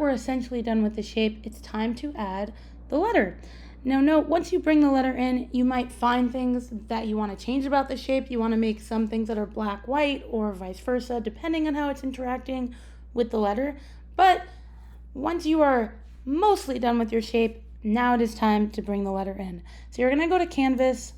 we're essentially done with the shape, it's time to add the letter. Now note, once you bring the letter in, you might find things that you want to change about the shape. You want to make some things that are black-white or vice versa, depending on how it's interacting with the letter. But once you are mostly done with your shape, now it is time to bring the letter in. So you're going to go to Canvas.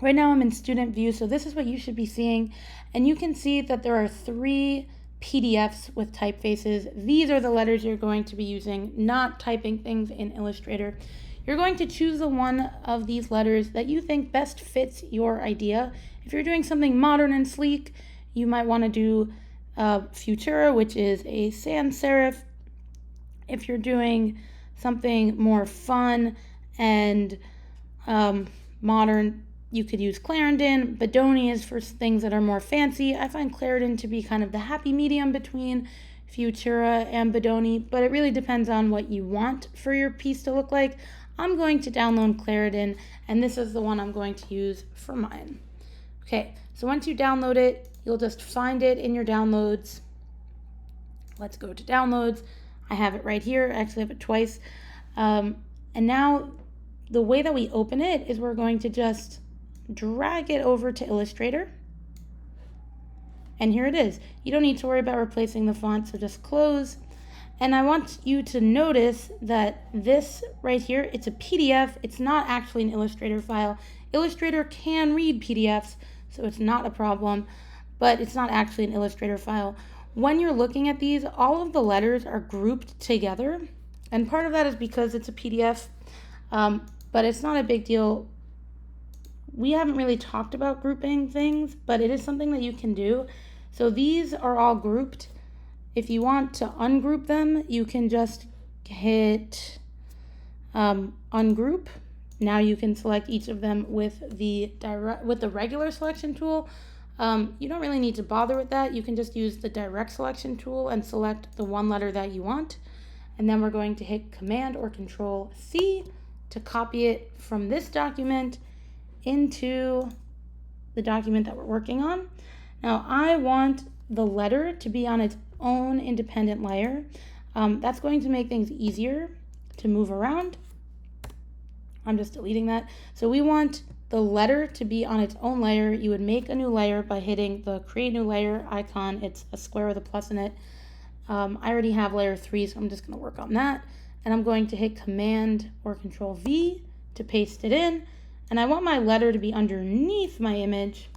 Right now I'm in student view, so this is what you should be seeing. And you can see that there are 3 PDFs with typefaces. These are the letters you're going to be using, not typing things in Illustrator. You're going to choose the one of these letters that you think best fits your idea. If you're doing something modern and sleek, you might want to do Futura, which is a sans serif. If you're doing something more fun and modern, you could use Clarendon. Bodoni is for things that are more fancy. I find Clarendon to be kind of the happy medium between Futura and Bodoni, but it really depends on what you want for your piece to look like. I'm going to download Clarendon, and this is the one I'm going to use for mine. Okay, so once you download it, you'll just find it in your downloads. Let's go to downloads. I have it right here. I actually have it twice. And now the way that we open it is we're going to just drag it over to Illustrator. And here it is. You don't need to worry about replacing the font, so just close. And I want you to notice that this right here, it's a PDF. It's not actually an Illustrator file. Illustrator can read PDFs, so it's not a problem, but it's not actually an Illustrator file. When you're looking at these, all of the letters are grouped together, and part of that is because it's a PDF, but it's not a big deal. We haven't really talked about grouping things, but it is something that you can do. So these are all grouped. If you want to ungroup them, you can just hit ungroup. Now you can select each of them with the regular selection tool. You don't really need to bother with that. You can just use the direct selection tool and select the one letter that you want. And then we're going to hit Command or Control C to copy it from this document into the document that we're working on. Now I want the letter to be on its own independent layer. That's going to make things easier to move around. I'm just deleting that. So we want the letter to be on its own layer. You would make a new layer by hitting the Create New Layer icon. It's a square with a plus in it. I already have layer 3, so I'm just going to work on that. And I'm going to hit Command or Control V to paste it in. And I want my letter to be underneath my image.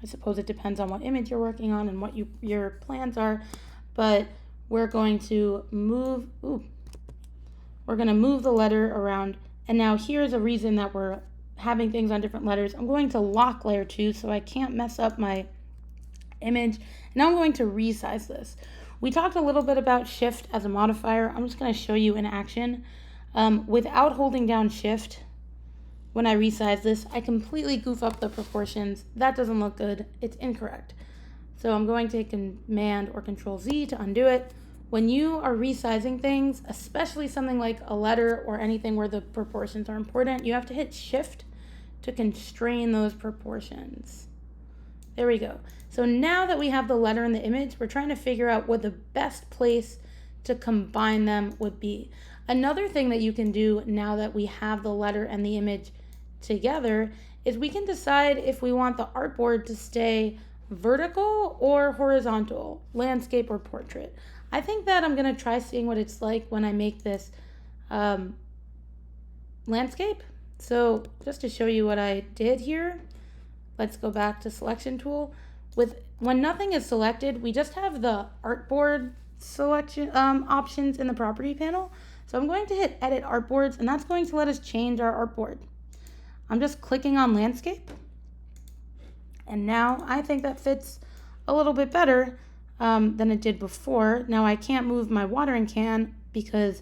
I suppose it depends on what image you're working on and what your plans are, but we're going to move, we're going to move the letter around. And now here's a reason that we're having things on different letters. I'm going to lock layer 2 so I can't mess up my image. And now I'm going to resize this. We talked a little bit about Shift as a modifier. I'm just going to show you in action. Without holding down Shift, when I resize this, I completely goof up the proportions. That doesn't look good. It's incorrect. So I'm going to hit Command or Control Z to undo it. When you are resizing things, especially something like a letter or anything where the proportions are important, you have to hit Shift to constrain those proportions. There we go. So now that we have the letter and the image, we're trying to figure out what the best place to combine them would be. Another thing that you can do now that we have the letter and the image together is we can decide if we want the artboard to stay vertical or horizontal, landscape or portrait. I think that I'm going to try seeing what it's like when I make this landscape. So just to show you what I did here, let's go back to selection tool. When nothing is selected, we just have the artboard selection options in the property panel. So I'm going to hit edit artboards, and that's going to let us change our artboard. I'm just clicking on landscape, and now I think that fits a little bit better than it did before. Now I can't move my watering can because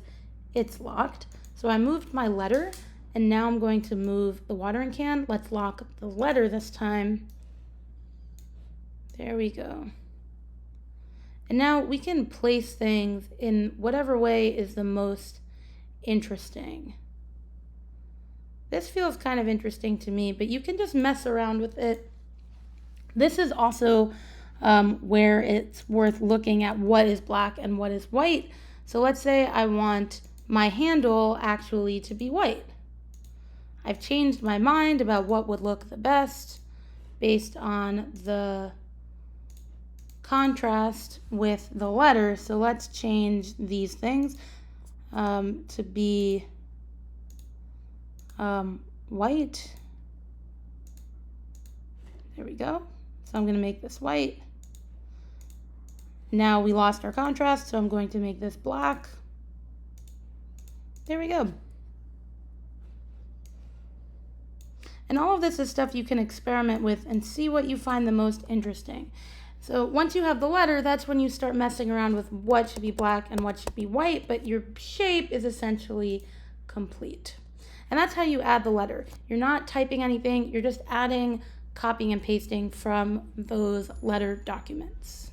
it's locked. So I moved my letter, and now I'm going to move the watering can. Let's lock the letter this time. There we go. And now we can place things in whatever way is the most interesting. This feels kind of interesting to me, but you can just mess around with it. This is also where it's worth looking at what is black and what is white. So let's say I want my handle actually to be white. I've changed my mind about what would look the best based on the contrast with the letter. So let's change these things to be white. There we go. So I'm going to make this white. Now we lost our contrast, so I'm going to make this black. There we go. And all of this is stuff you can experiment with and see what you find the most interesting. So once you have the letter, that's when you start messing around with what should be black and what should be white, but your shape is essentially complete. And that's how you add the letter. You're not typing anything, you're just adding, copying and pasting from those letter documents.